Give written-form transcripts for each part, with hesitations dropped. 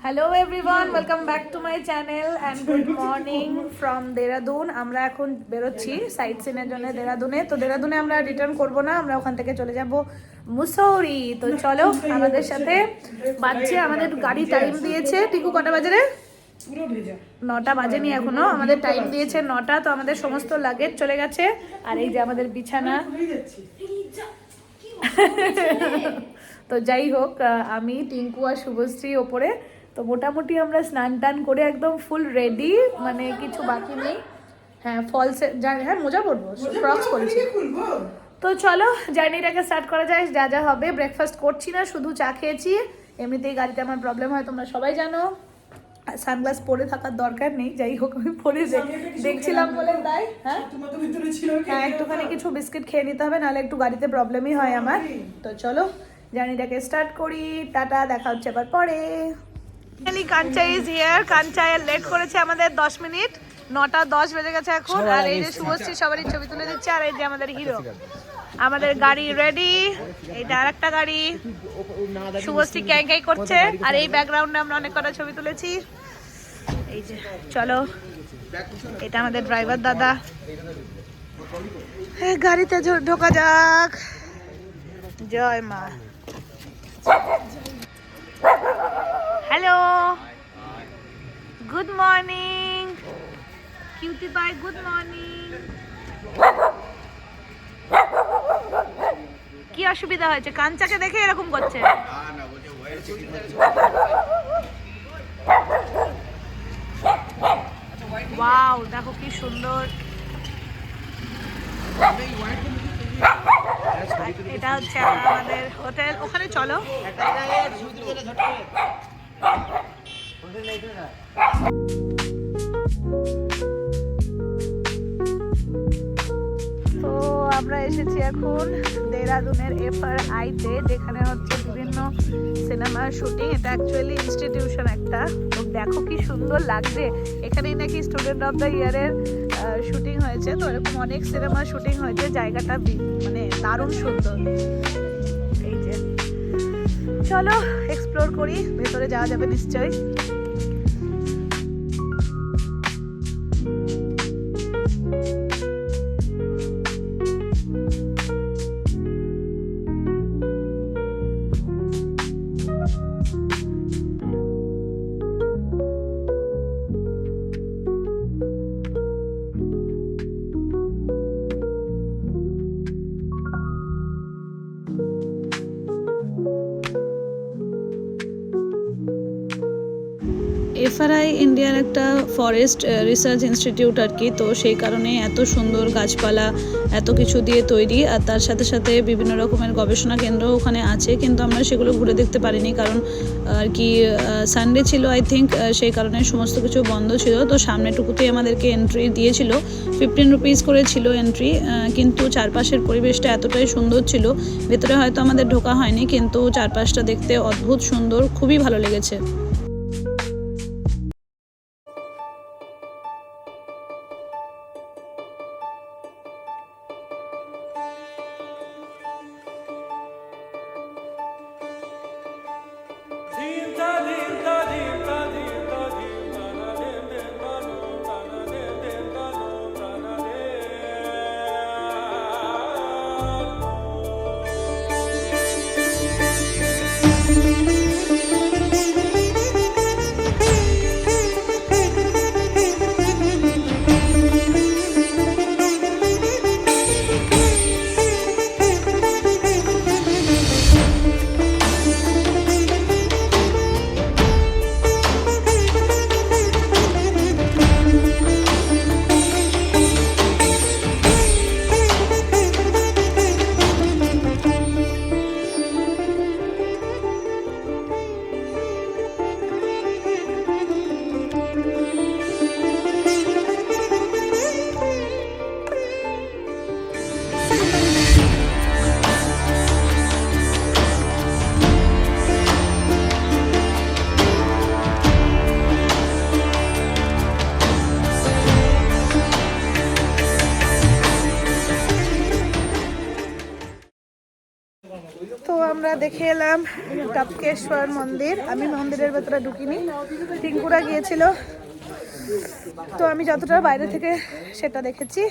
Hello everyone, welcome back to my channel and good morning from Dehradun. আমরা এখন বেরোচ্ছি site সিনের জন্য দেরাদুনে। তো দেরাদুনে আমরা রিটার্ন করব না, আমরা ওখান থেকে চলে যাব মুসৌরি। তো চলো আমাদের সাথে। বাজছে আমাদের গাড়ি টাইম দিয়েছে, টিকু কটা বাজে রে? 9টা বাজেনি এখনো, আমাদের টাইম দিয়েছে 9টা। তো আমাদের সমস্ত লাগেজ চলে গেছে, আর এই যে আমাদের বিছানা। তো যাই হোক, আমি টিঙ্কু আর শুভশ্রী ওপরে। তো মোটামুটি আমরা স্নান টান করে একদম ফুল রেডি, মানে কিছু বাকি নেই। হ্যাঁ ফলস, হ্যাঁ মোজা পরবো, ফ্রক্স পরেছি। তো চলো জার্নিটাকে স্টার্ট করা যায়। যা যা হবে, ব্রেকফাস্ট করছি না, শুধু চা খেয়েছি। এমনিতেই গাড়িতে আমার প্রবলেম হয়, তোমরা সবাই জানো। সানগ্লাস পরে থাকার দরকার নেই, যাই হোক আমি পরে দেখছিলাম বলে তাই। হ্যাঁ হ্যাঁ, একটুখানি কিছু বিস্কিট খেয়ে নিতে হবে, নাহলে একটু গাড়িতে প্রবলেমই হয় আমার। তো চলো জার্নিটাকে স্টার্ট করি। টাটা, দেখা হচ্ছে আবার পরে। Kancha is here. Kancha late করেছে আমাদের 10 মিনিট, 9টা 10 বেজে গেছে এখন। আর এই যে শুভশ্রী সবারই ছবি তুলে দিচ্ছে, আর এই যে আমাদের হিরো। আমাদের গাড়ি রেডি, এইটা আর একটা গাড়ি। শুভশ্রী ক্যাং ক্যাং করছে, আর এই ব্যাকগ্রাউন্ডে আমরা অনেক কটা ছবি তুলেছি। এই যে চলো, এটা আমাদের ড্রাইভার দাদা। গাড়িতে ঢোকা যাক। জয় মা। Hello, good morning cutie pie, good morning. কি অসুবিধা হয়েছে? কাঞ্চাকে দেখে এরকম করছে? ওয়াও, দেখো কি সুন্দর। এটা হচ্ছে আমাদের হোটেল, ওখানে চলো। তো আমরা এসেছি এখন দেরাদুনের FRI-তে, যেখানে হচ্ছে বিভিন্ন সিনেমার শুটিং। এটা অ্যাকচুয়ালি ইনস্টিটিউশন একটা। তো দেখো কি সুন্দর লাগছে। এখানেই নাকি স্টুডেন্ট অফ দ্য ইয়ারের শুটিং হয়েছে। তো এরকম অনেক সিনেমার শুটিং হয়েছে। জায়গাটা মানে দারুণ সুন্দর। এই যে চলো এক্সপ্লোর করি, ভেতরে যাওয়া যাবে নিশ্চয়ই। FRI ইন্ডিয়ার একটা ফরেস্ট রিসার্চ ইনস্টিটিউট আর কি। তো সেই কারণে এত সুন্দর গাছপালা এত কিছু দিয়ে তৈরি, আর তার সাথে সাথে বিভিন্ন রকমের গবেষণা কেন্দ্র ওখানে আছে। কিন্তু আমরা সেগুলো ঘুরে দেখতে পারিনি, কারণ আর কি সানডে ছিল আই থিঙ্ক, সেই কারণে সমস্ত কিছু বন্ধ ছিল। তো সামনেটুকুতেই আমাদেরকে এন্ট্রি দিয়েছিল, 15 রুপিস করে ছিল এন্ট্রি। কিন্তু চারপাশের পরিবেশটা এতটাই সুন্দর ছিল, ভেতরে হয়তো আমাদের ঢোকা হয়নি, কিন্তু চারপাশটা দেখতে অদ্ভুত সুন্দর, খুবই ভালো লেগেছে। আমরা দেখে এলাম টপকেশ্বর মন্দির। আমি মন্দিরের ভেতরে ঢুকিনি, টিঙ্কুরা গিয়েছিল, তো আমি যতটা বাইরে থেকে সেটা দেখেছি।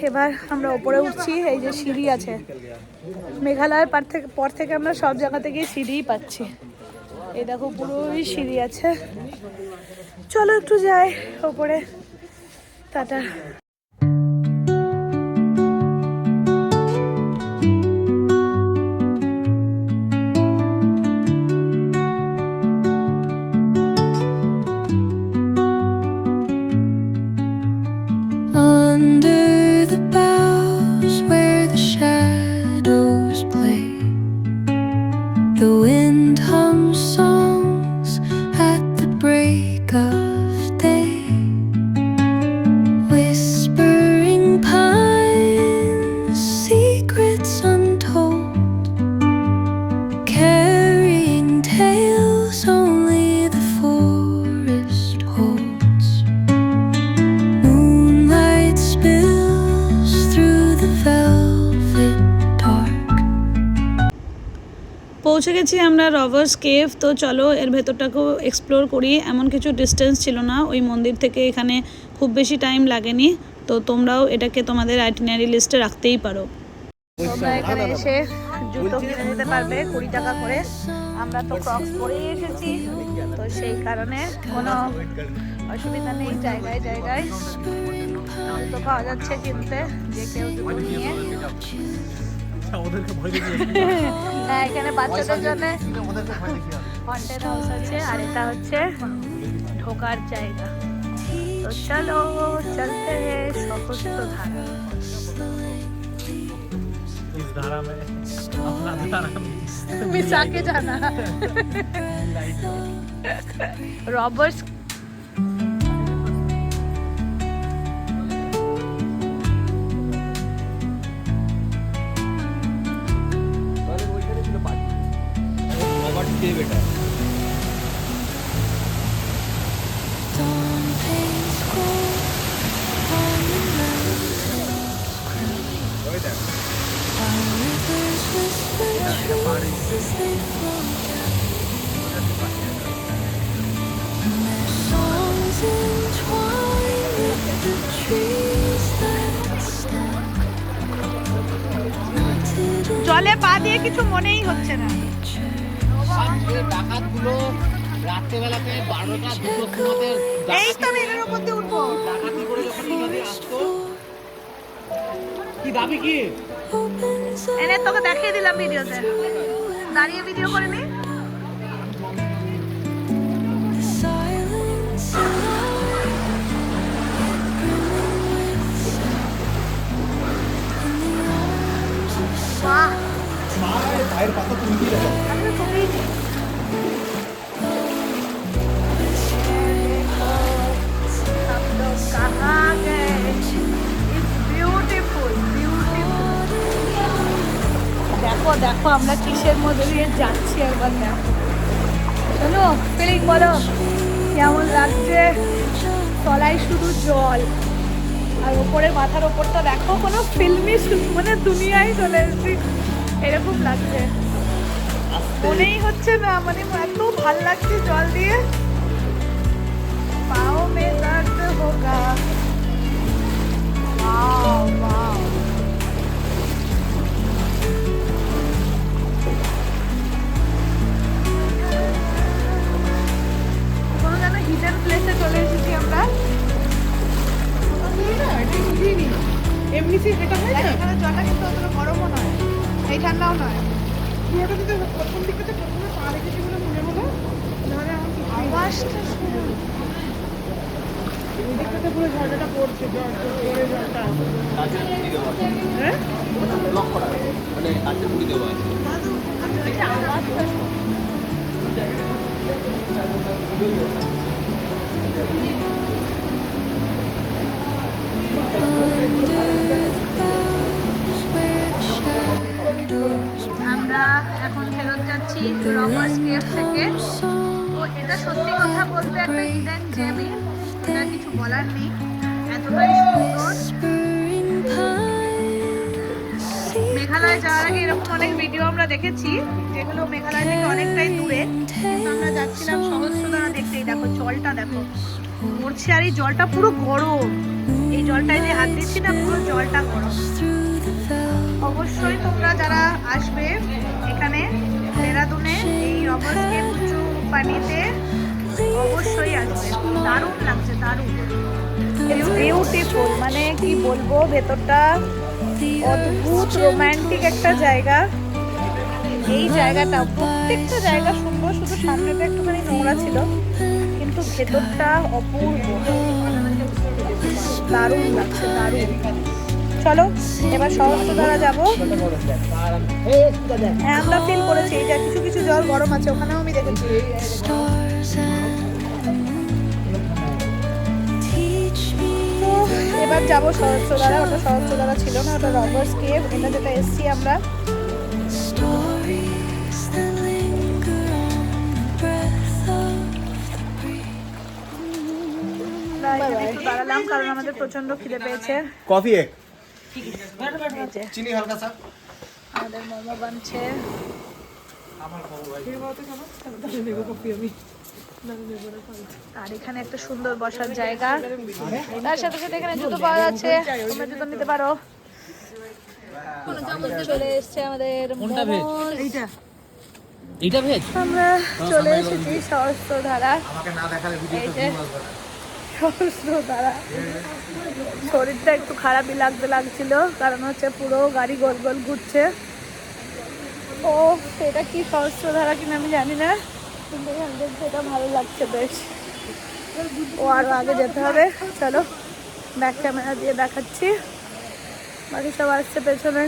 এবার আমরা ওপরে উঠছি। এই যে সিঁড়ি আছে, মেঘালয়ের পর থেকে আমরা সব জায়গা থেকে সিঁড়িই পাচ্ছি। এই দেখো পুরোই সিঁড়ি আছে। চলো একটু যাই ওপরে। Tata. Under the boughs where the shadows play, the wind hums songs at the break of day, whispering pines, secrets untold, carrying tales only the forest holds. Moonlight spills through the velvet dark. পৌঁছে গেছি আমরা robbers cave. তো চলো এর ভেতরটাকেও explore করি। এমন কিছু distance ছিল না ওই মন্দির থেকে, এখানে খুব বেশি টাইম লাগেনি। তো তোমরাও এটাকে তোমাদের আইটিনারি লিস্টে রাখতেই পারো। তোমরা এখানে এসে জুতো কিনে নিতে পারবে 20 টাকা করে। আমরা তো ক্রক্স পরেই এসেছি, তো সেই কারণে কোনো অসুবিধা নেই। জায়গায় জায়গায় জুতো পাওয়া যাচ্ছে কিনতে, যে কেউ জুতো নিয়ে। হ্যাঁ, এখানে বাচ্চাদের জন্য হন্টেড হাউস আছে, আর এটা হচ্ছে ঢোকার জায়গা। তো চলো চলতে হ্যাঁ সহস্র ধারা। इस धारा में अपना धारा मिसा के जाना। रॉबर्ट्स बेटा Dawn paints gold on the mountains crown, while rivers whisper truth as they flow down, and their songs entwine with the trees that stand rooted in জলে পা দিয়ে কিছু মনেই হচ্ছে না। ডাকাতগুলো রাত্রেবেলাতে 12টা 2টো সময়তে এই তো আমি এর উপর দিয়ে উঠবো। ডাকাতি করে যখন নদী আসতো। কি দাবি কি? opens up. এনে তোকে দেখিয়ে দিলাম ভিডিওতে, দাঁড়িয়ে ভিডিও করে নি। The silence alive, brimming with sound. In the arms of বাহ, ভাইয়ের কথা তুমি কি দেখো? আমি তো ছবিই নি। हम लोग कहाँ गए? It's beautiful, beautiful. দেখো দেখো আমরা কিসের মধ্যে দিয়ে যাচ্ছি একবার দেখো। শোনো ফিলিং বলো কেমন লাগছে। তলায় শুধু জল, আর ওপরে মাথার ওপরটা দেখো কোনো ফিল্মি মানে দুনিয়ায় চলে এসেছি এরকম লাগছে। মনেই হচ্ছে না, মানে এত ভাল লাগছে জল দিয়ে। পাও মে দর্দ হোগা। Wow wow. কোনো যেন হিডেন প্লেসে চলে এসেছি আমরা। এমনিতে এটা হয় না এখানে জলটা কিন্তু অতটা গরমও নয়, এই ঠান্ডাও নয়। পুরোটা কিন্তু প্রথম দিকে তো প্রথমে পা রেখেছি বলে মনে হলো, নাহলে আমার কিছুই না। আওয়াজটা শুনুন। এই দিকটাতে পুরো ঝর্ণাটা পড়ছে, জোরে জলটা হ্যাঁ এই যে আওয়াজটা শুনুন। আমরা এখন ফেরত যাচ্ছি রবার্স কেভ থেকে। তো এটা সত্যি কথা বলতে একটা হিডেন জেমই, এটা কিছু বলার নেই, এতটাই সুন্দর। মেঘালয় যাওয়ার আগে এরকম অনেক ভিডিও আমরা দেখেছি যেগুলো মেঘালয় থেকে অনেকটাই দূরে, কিন্তু আমরা যাচ্ছিলাম সহস্রধারা দেখতে। এই দেখো জলটা দেখো পড়ছে, আর এই জলটা পুরো গরম, এই জলটায় যে হাত দিচ্ছি না পুরো জলটা গরম। অবশ্যই তোমরা যারা আসবে এখানে দেরাদুনে এই রবার্সকে উঁচু পানিতে অবশ্যই আসবে, দারুণ লাগছে, দারুণ বিউটিফুল, মানে কি বলবো, ভেতরটা অদ্ভুত রোমান্টিক একটা জায়গা। এই জায়গাটা প্রত্যেকটা জায়গা সুন্দর, শুধু সামনেটা একটুখানি নোংরা ছিল, কিন্তু ভেতরটা অপূর্ব, দারুণ লাগছে, দারুণ। চলো এবার সহস্রধারা যাবো। হ্যাঁ আমরা ফিল করেছি যে কিছু কিছু জল গরম আছে, ওখানেও আমি দেখেছি। এবার যাবো সহস্রধারা, ওটা সহস্রধারা ছিল না, ওটা রবার্স কেভ, এটা যেটা এসছি আমরা। Stories that linger on the breath of the breeze. আমরা এখানে একটু দাঁড়ালাম কারণ আমাদের প্রচন্ড খিদে পেয়েছে। कॉफी एक এই যে चीनी हल्का सा আমাদের মোমো বানছে। আর এখানে একটা সুন্দর বসার জায়গা, তার সাথে সাথে এখানে জুতো পাওয়া যাচ্ছে, তোমরা জুতো নিতে পারো। চলে এসছে আমাদের মোমোস। এইটা ভেজ আমরা চলে এসেছি সহস্রধারা। আমাকে না দেখালে ভিডিও এই যে সহস্রধারা, শরীরটা একটু খারাপই লাগছিল কারণ হচ্ছে পুরো গাড়ি গোল গোল ঘুরছে। ও সেটা কি সহস্রধারা কিনা আমি জানি না, কিন্তু এখান থেকে সেটা ভালো লাগছে বেশ। ও আরো আগে যেতে হবে, চলো ব্যাক ক্যামেরা দিয়ে দেখাচ্ছি, বাকি সব আসছে পেছনে।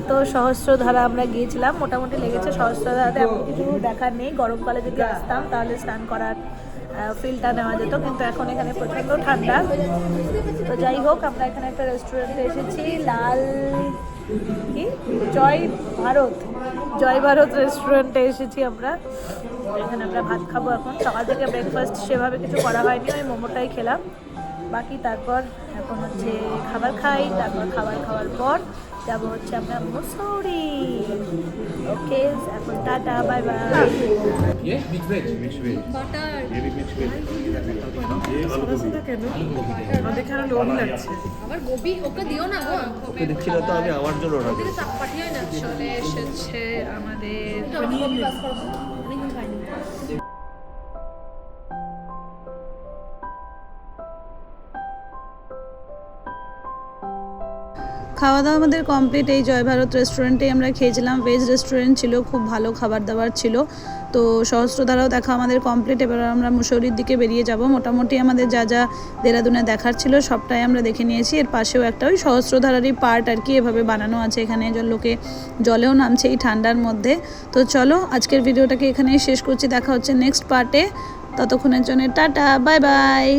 তো সহস্রধারা আমরা গিয়েছিলাম, মোটামুটি লেগেছে। সহস্রধারাতে এমন কিছু দেখার নেই, গরমকালে যদি আসতাম তাহলে স্নান করার ফিলটা নেওয়া যেত, কিন্তু এখন এখানে প্রচণ্ড ঠান্ডা। তো যাই হোক, আমরা এখানে একটা রেস্টুরেন্টে এসেছি, লাল কি জয় ভারত রেস্টুরেন্টে এসেছি আমরা। এখানে আমরা ভাত খাবো এখন। সকাল থেকে ব্রেকফাস্ট সেভাবে কিছু করা হয়নি, ওই মোমোটাই খেলাম বাকি। তারপর এখন হচ্ছে খাবার খাই, তারপর খাবার খাওয়ার পর যাবো হচ্ছে আমরা মুসৌরি। ওকে এখন টাটা, বাই বাই। ये मिक्स वेज দেখে আরো লোভই লাগছে। আবার গোবি ওকে দিও না গো, ওকে দিচ্ছিল তো আমি আমার জন্য অর্ডার ওদিকে চাপ পাঠিয়ে না। চলে এসেছে আমাদের অনেকদিন খাইনি। খাওয়া দাওয়া আমাদের কমপ্লিট। এই জয় ভারত রেস্টুরেন্টেই আমরা খেয়েছিলাম, ভেজ রেস্টুরেন্ট ছিল, খুব ভালো খাবার দাবার ছিল। তো সহস্রধারাও দেখা আমাদের কমপ্লিট। এবার আমরা মুসৌরির দিকে বেরিয়ে যাব। মোটামুটি আমাদের যা যা দেরাদুনে দেখার ছিল সবটাই আমরা দেখে নিয়েছি। এর পাশেও একটা ওই সহস্রধারারই পার্ট আর কি, এভাবে বানানো আছে। এখানে লোকে জলেও নামছে এই ঠান্ডার মধ্যে। তো চলো আজকের ভিডিওটাকে এখানেই শেষ করছি, দেখা হচ্ছে নেক্সট পার্টে। ততক্ষণের জন্য টাটা, বাই বাই।